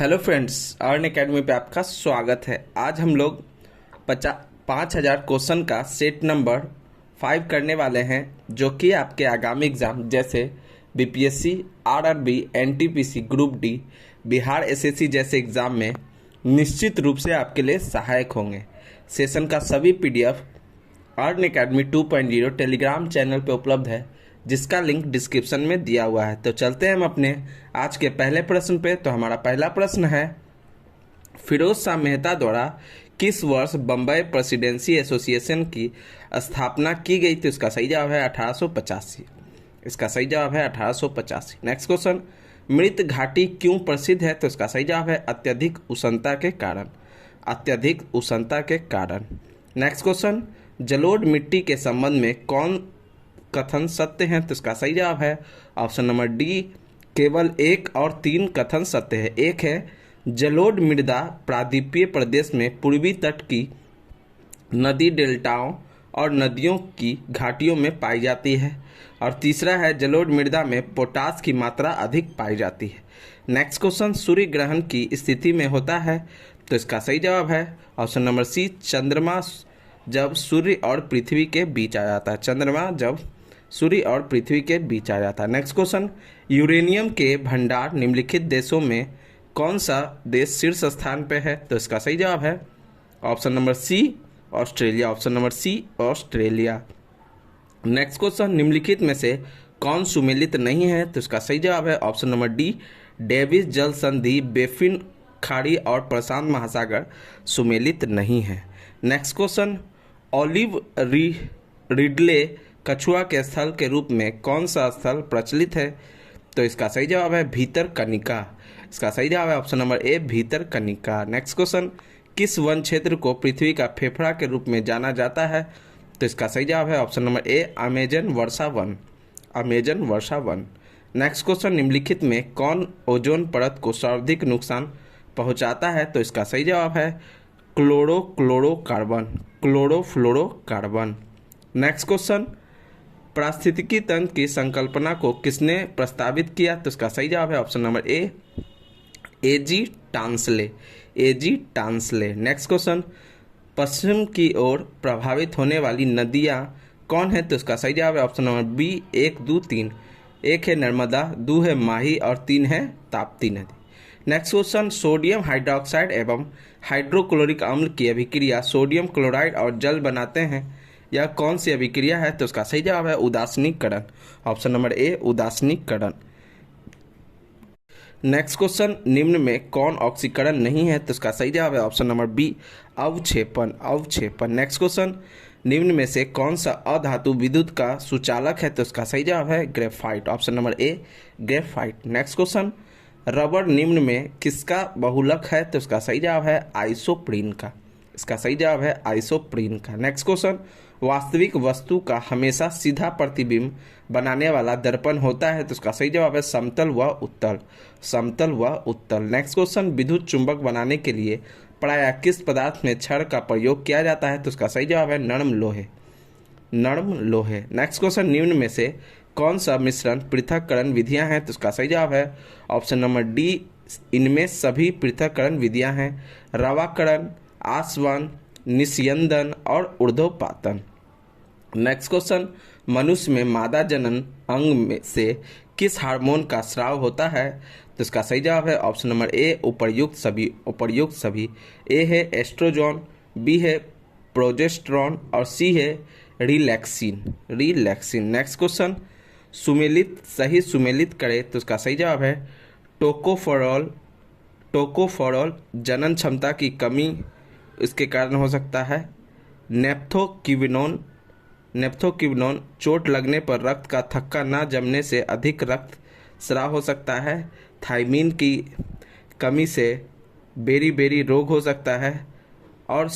Hello friends, earn academy पे आपका स्वागत है। आज हम लोग 5000 क्वेश्चन का सेट नंबर 5 करने वाले हैं, जो कि आपके आगामी एग्जाम जैसे BPSC, RRB, NTPC, group D, Bihar SSC जैसे एग्जाम में निश्चित रूप से आपके लिए सहायक होंगे। सेशन का सभी PDF earn academy 2.0 Telegram channel पे उपलब्ध है, जिसका लिंक डिस्क्रिप्शन में दिया हुआ है। तो चलते हैं हम अपने आज के पहले प्रश्न पे। तो हमारा पहला प्रश्न है, फिरोज शाह मेहता द्वारा किस वर्ष बम्बई प्रेसिडेंसी एसोसिएशन की स्थापना की गई थी? इसका सही जवाब है 1885। इसका सही जवाब है 1885। नेक्स्ट क्वेश्चन, मृत घाटी क्यों प्रसिद्ध है? तो इसका सही जवाब है अत्यधिक उष्णता के कारण। अत्यधिक उष्णता के कारण। नेक्स्ट क्वेश्चन, जलोढ़ मिट्टी के संबंध में कौन कथन सत्य हैं? तो इसका सही जवाब है ऑप्शन नंबर डी, केवल 1 और 3 कथन सत्य है। एक है, जलोढ़ मृदा प्रायद्वीपीय प्रदेश में पूर्वी तट की नदी डेल्टाओं और नदियों की घाटियों में पाई जाती है। और तीसरा है, जलोढ़ मृदा में पोटास की मात्रा अधिक पाई जाती है। नेक्स्ट क्वेश्चन, सूर्य ग्रहण की स्थिति में होता है? तो इसका सही जवाब है ऑप्शन नंबर सी, चंद्रमा जब सूर्य और पृथ्वी के बीच आ जाता है। चंद्रमा जब सूर्य और पृथ्वी के बीच आ जाता है। नेक्स्ट क्वेश्चन, यूरेनियम के भंडार निम्नलिखित देशों में कौन सा देश शीर्ष स्थान पे है? तो इसका सही जवाब है option number C, Australia. Option number C, Australia. Next question, निम्नलिखित में से कौन सुमेलित नहीं है? तो इसका सही जवाब है ऑप्शन नंबर डी, डेविस जल संधि, बेफिन खाड़ी और प्रशांत महासागर सुमेलित नहीं है। नेक्स्ट क्वेश्चन, ऑलिव रिडले कछुआ के स्थल के रूप में कौन सा स्थल प्रचलित है? तो इसका सही जवाब है भीतरकनिका। इसका सही जवाब है ऑप्शन नंबर ए, भीतरकनिका। नेक्स्ट क्वेश्चन, किस वन क्षेत्र को पृथ्वी का फेफड़ा के रूप में जाना जाता है? तो इसका सही जवाब है ऑप्शन नंबर ए, अमेजन वर्षा वन। अमेजन वर्षा वन। नेक्स्ट क्वेश्चन, निम्नलिखित में कौन ओजोन परत को सर्वाधिक नुकसान पहुंचाता है? तो इसका सही जवाब है क्लोरोफ्लोरोकार्बन। क्लोरोफ्लोरोकार्बन। नेक्स्ट क्वेश्चन, पारिस्थितिकी तंत्र की संकल्पना को किसने प्रस्तावित किया? तो इसका सही जवाब है option number A, A G Tansley. A G Tansley. Next question, पश्चिम की ओर प्रभावित होने वाली नदियां कौन है? तो इसका सही जवाब है ऑप्शन नंबर बी, 1, 2, 3। 1 है नर्मदा, 2 है माही और 3 है ताप्ती नदी। नेक्स्ट क्वेश्चन, सोडियम हाइड्रोक्साइड एवं हाइड्रोक्लोरिक अम्ल की अभिक्रिया सोडियम क्लोराइड और जल बनाते हैं। यह कौन सी अभिक्रिया है? तो इसका सही जवाब है उदासीनीकरण। ऑप्शन नंबर ए, उदासीनीकरण। नेक्स्ट क्वेश्चन, निम्न में कौन ऑक्सीकरण नहीं है? तो इसका सही जवाब है ऑप्शन नंबर बी, अवक्षेपण। अवक्षेपण। नेक्स्ट क्वेश्चन, निम्न में से कौन सा अधातु विद्युत का सुचालक है? तो इसका सही जवाब है ग्रेफाइट। ऑप्शन नंबर ए, ग्रेफाइट। नेक्स्ट क्वेश्चन, रबर निम्न में किसका बहुलक है? तो इसका सही जवाब है आइसोप्रीन का। इसका सही जवाब है आइसोप्रीन का। नेक्स्ट क्वेश्चन, वास्तविक वस्तु का हमेशा सीधा प्रतिबिंब बनाने वाला दर्पण होता है? तो इसका सही जवाब है समतल व उत्तल। समतल व उत्तल। नेक्स्ट क्वेश्चन, विद्युत चुंबक बनाने के लिए प्रायः किस पदार्थ में छड़ का प्रयोग किया जाता है? तो इसका सही जवाब है नरम लोहे। नरम लोहे। नेक्स्ट क्वेश्चन, निम्न में से कौन सा मिश्रण पृथक्करण विधियां हैं? तो इसका सही जवाब है ऑप्शन नंबर डी, इनमें सभी पृथक्करण विधियां हैं। रवाकरण, आसवन, निस्यंदन और ऊर्ध्वपातन। नेक्स्ट क्वेश्चन, मनुष्य में मादा जनन अंग में से किस हार्मोन का स्राव होता है? तो इसका सही जवाब है ऑप्शन नंबर ए, उपर्युक्त सभी। उपर्युक्त सभी। ए है एस्ट्रोजन, बी है प्रोजेस्टेरॉन और सी है रिलैक्सिन। रिलैक्सिन। नेक्स्ट क्वेश्चन, सुमेलित सही सुमेलित करे? तो इसका सही जवाब है टोकोफेरॉल। टोकोफेरॉल जनन क्षमता की कमी इसके कारण हो सकता है। नेप्थोक्विनोन। नेप्थोक्विनोन चोट लगने पर रक्त का थक्का न जमने से अधिक रक्त स्राव हो सकता है। थायमीन की कमी से बेरी रोग हो सकता है। और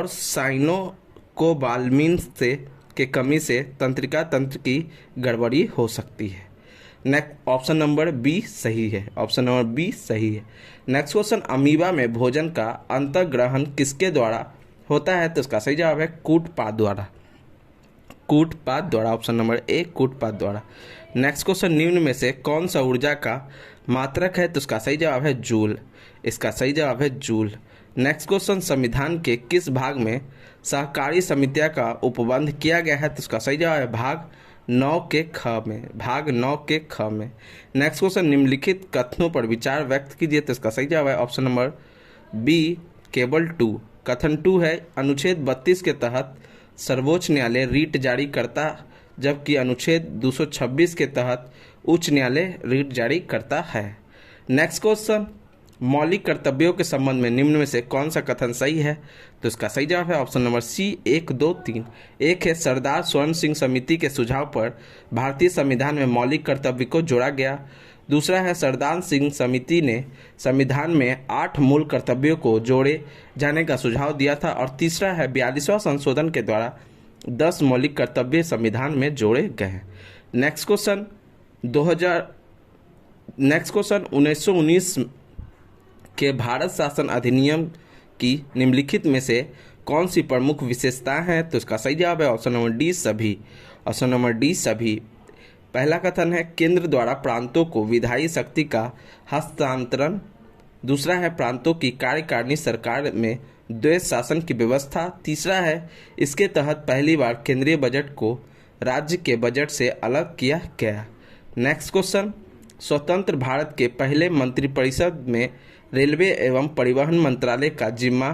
साइनोकोबाल्मिन से के कमी से तंत्रिका तंत्र की गड़बड़ी हो सकती है। नेक्स्ट ऑप्शन नंबर बी सही है। ऑप्शन नंबर बी सही है। नेक्स्ट क्वेश्चन, अमीबा में भोजन का अंतर्ग्रहण किसके द्वारा होता है? तो इसका सही जवाब है कूटपाद द्वारा। कूटपाद द्वारा। ऑप्शन नंबर ए, कूटपाद द्वारा। नेक्स्ट क्वेश्चन, निम्न में से कौन सा ऊर्जा का मात्रक है? तो इसका सही जवाब है जूल। इसका सही जवाब है जूल। नेक्स्ट क्वेश्चन, संविधान के किस भाग में सहकारी समितियां का उपबंध किया गया है? तो इसका सही जवाब है भाग 9 के ख में। भाग 9 के ख में। नेक्स्ट क्वेश्चन, निम्नलिखित कथनों पर विचार व्यक्त कीजिए। तो इसका सही जवाब है ऑप्शन नंबर बी केवल 2। कथन 2 है, अनुच्छेद 32 के तहत सर्वोच्च न्यायालय रीट जारी करता, जबकि अनुच्छेद 226 के तहत उच्च न्यायालय रीट जारी करता है। नेक्स्ट क्वेश्चन, मौलिक कर्तव्यों के संबंध में निम्न में से कौन सा कथन सही है? तो इसका सही जवाब है ऑप्शन नंबर सी 1, 2, 3। एक है, सरदार स्वर्ण सिंह समिति के सुझाव पर भारतीय संविधान में मौलिक कर्तव्य को जोड़ा गया। दूसरा है, सरदार सिंह समिति ने संविधान में 8 मूल कर्तव्यों को जोड़े जाने का सुझाव दिया था। और तीसरा है, 42वां संशोधन के द्वारा 10 मौलिक कर्तव्य संविधान में जोड़े गए हैं। नेक्स्ट क्वेश्चन 1919 के भारत शासन अधिनियम की निम्नलिखित में से कौन सी प्रमुख विशेषताएं हैं? तो इसका सही जवाब है ऑप्शन नंबर डी सभी। ऑप्शन नंबर डी सभी। पहला कथन है, केंद्र द्वारा प्रांतों को विधायी शक्ति का हस्तांतरण। दूसरा है, प्रांतों की कार्यकारिणी सरकार में द्वैध शासन की व्यवस्था। तीसरा है, इसके तहत पहली बार केंद्रीय बजट को राज्य के बजट से अलग किया गया। नेक्स्ट क्वेश्चन, स्वतंत्र भारत के पहले मंत्रिपरिषद में रेलवे एवं परिवहन मंत्रालय का जिम्मा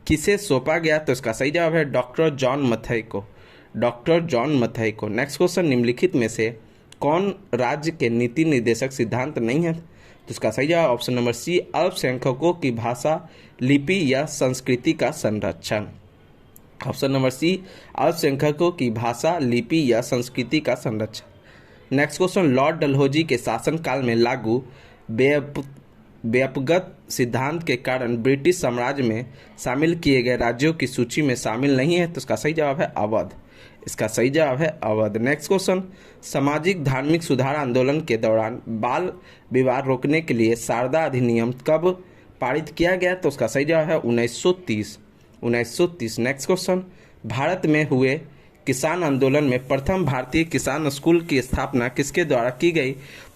किसे सौंपा गया? तो इसका सही जवाब है डॉक्टर जॉन मथाई को। डॉक्टर जॉन मथाई को। नेक्स्ट क्वेश्चन, निम्नलिखित में से कौन राज्य के नीति निर्देशक सिद्धांत नहीं है? तो इसका सही जवाब ऑप्शन नंबर सी, अल्पसंख्यकों की भाषा, लिपि या संस्कृति का संरक्षण। ऑप्शन नंबर सी, अल्पसंख्यकों की भाषा, लिपि या संस्कृति का संरक्षण। नेक्स्ट क्वेश्चन, लॉर्ड डलहौजी के शासनकाल में लागू व्यापकगत सिद्धांत के कारण ब्रिटिश साम्राज्य में शामिल किए गए राज्यों की सूची में शामिल नहीं है। तो इसका सही जवाब है अवध। इसका सही जवाब है अवध। नेक्स्ट क्वेश्चन, सामाजिक धार्मिक सुधार आंदोलन के दौरान बाल विवाह रोकने के लिए शारदा अधिनियम कब पारित किया गया? तो उसका सही जवाब है 1930। 1930। नेक्स्ट क्वेश्चन, भारत में हुए किसान आंदोलन में प्रथम भारतीय किसान स्कूल की स्थापना किसके द्वारा की गई?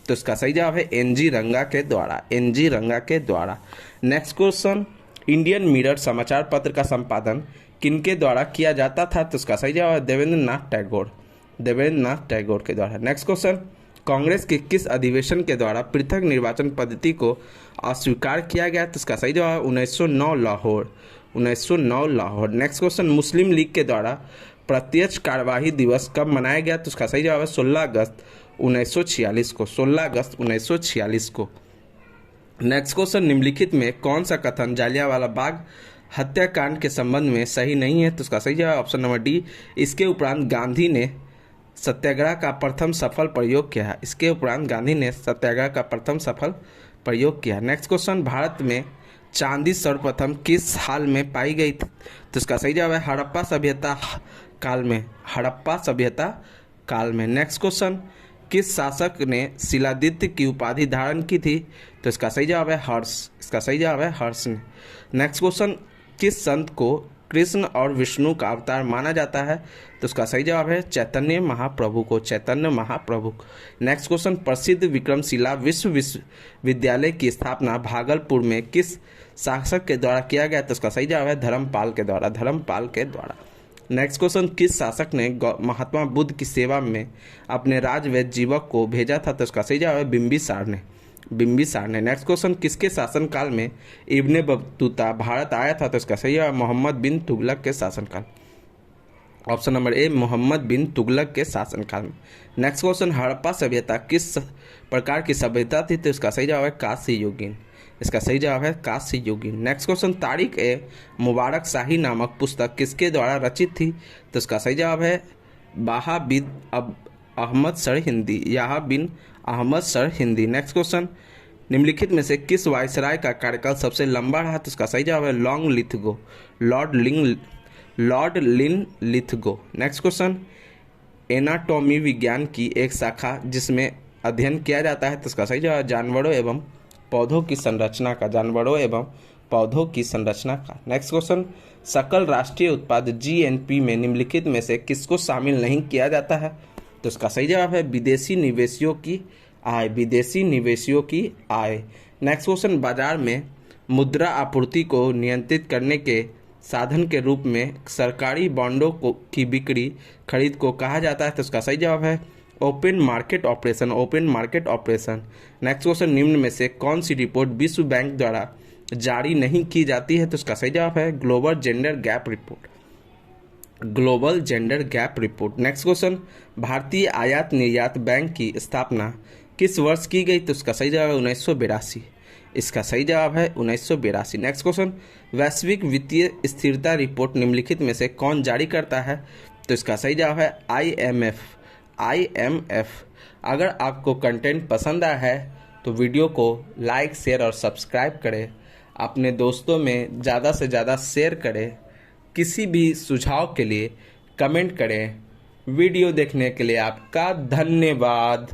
तो इसका सही जवाब है एनजी रंगा के द्वारा। एनजी रंगा के द्वारा। नेक्स्ट क्वेश्चन, इंडियन मिरर समाचार पत्र का संपादन किनके द्वारा किया जाता था? तो इसका सही जवाब है देवेंद्र नाथ टैगोर। देवेंद्र नाथ टैगोर के द्वारा। नेक्स्ट क्वेश्चन, कांग्रेस के किस अधिवेशन के द्वारा पृथक निर्वाचन पद्धति को अस्वीकार किया गया? तो इसका सही जवाब है 1909 लाहौर। 1909 लाहौर। नेक्स्ट क्वेश्चन, मुस्लिम लीग के द्वारा प्रत्यक्ष कार्यवाही दिवस कब मनाया गया? तो उसका सही जवाब है 16 अगस्त 1946 को। 16 अगस्त 1946 को। नेक्स्ट क्वेश्चन, निम्नलिखित में कौन सा कथन जालियांवाला बाग हत्याकांड के संबंध में सही नहीं है? तो उसका सही जवाब ऑप्शन नंबर डी, इसके उपरांत गांधी ने सत्याग्रह का प्रथम सफल प्रयोग किया। इसके उपरांत गांधी ने सत्याग्रह का प्रथम सफल प्रयोग किया। नेक्स्ट क्वेश्चन, भारत में चांदी सर्वप्रथम किस साल में पाई गई थी? तो इसका सही जवाब है हड़प्पा सभ्यता काल में। हड़प्पा सभ्यता काल में। नेक्स्ट क्वेश्चन, किस शासक ने शिलादित्य की उपाधि धारण की थी? तो इसका सही जवाब है हर्ष। इसका सही जवाब है हर्ष ने। नेक्स्ट क्वेश्चन, किस संत को कृष्ण और विष्णु का अवतार माना जाता है? तो इसका सही जवाब है चैतन्य महाप्रभु को। चैतन्य महाप्रभु। नेक्स्ट क्वेश्चन, प्रसिद्ध विक्रमशिला विश्वविद्यालय की स्थापना भागलपुर में किस शासक के द्वारा किया गया? तो इसका सही जवाब है धर्मपाल के द्वारा। धर्मपाल के द्वारा। नेक्स्ट क्वेश्चन, किस शासक ने महात्मा बुद्ध की सेवा में अपने राजवैद्य जीवक को भेजा था? तो इसका सही जवाब है बिंबिसार ने। बिंबिसार ने। नेक्स्ट क्वेश्चन, किसके शासनकाल में इब्ने बतूता भारत आया था? तो इसका सही जवाब मोहम्मद बिन तुगलक के शासनकाल। ऑप्शन नंबर ए, मोहम्मद बिन तुगलक के शासनकाल में। नेक्स्ट क्वेश्चन, हड़प्पा सभ्यता किस प्रकार की सभ्यता थी? तो इसका सही जवाब है कांस्य युगीन। इसका सही जवाब है कांस्य युगीन। नेक्स्ट क्वेश्चन, तारिक ए मुबारक शाही नामक पुस्तक किसके द्वारा रचित थी? तो इसका सही जवाब है बाहा बिन Ahmad Sirhindi. Yahya bin Ahmad Sirhindi. Next question, निम्नलिखित में से किस वायसराय का कार्यकाल सबसे लंबा रहा? तो इसका सही जवाब है लॉन्ग लिथगो। लॉर्ड लिन लिथगो। नेक्स्ट क्वेश्चन, एनाटॉमी विज्ञान की एक शाखा जिसमें अध्ययन किया जाता है? तो इसका सही जवाब जानवरों एवं पौधों की संरचना का। जानवरों एवं पौधों की संरचना का। नेक्स्ट क्वेश्चन, सकल राष्ट्रीय उत्पाद जीएनपी में निम्नलिखित में से किसको शामिल नहीं किया जाता है? तो इसका सही जवाब है विदेशी निवेशियों की आय, विदेशी निवेशियों की आय। नेक्स्ट क्वेश्चन, बाजार में मुद्रा आपूर्ति को नियंत्रित करने के साधन के रूप में सरकारी बॉन्डों को की बिक्री खरीद को कहा जाता है। तो इसका सही जवाब है open market operation, open market operation. Next question, निम्न में से कौन सी रिपोर्ट विश्व बैंक द्वारा जारी नहीं की जाती है। तो इसका सही जवाब है global gender gap report, global gender gap report. Next question, भारतीय आयात निर्यात बैंक की स्थापना किस वर्ष की गई। तो इसका सही जवाब है 1982, इसका सही जवाब है 1982। नेक्स्ट क्वेश्चन, वैश्विक वित्तीय स्थिरता रिपोर्ट निम्नलिखित में से कौन जारी करता है। तो इसका सही जवाब है IMF, IMF। अगर आपको कंटेंट पसंद आया है तो वीडियो को लाइक, शेयर और सब्सक्राइब करें, अपने दोस्तों में ज़्यादा से ज़्यादा शेयर करें। किसी भी सुझाव के लिए कमेंट करें। वीडियो देखने के लिए आपका धन्यवाद।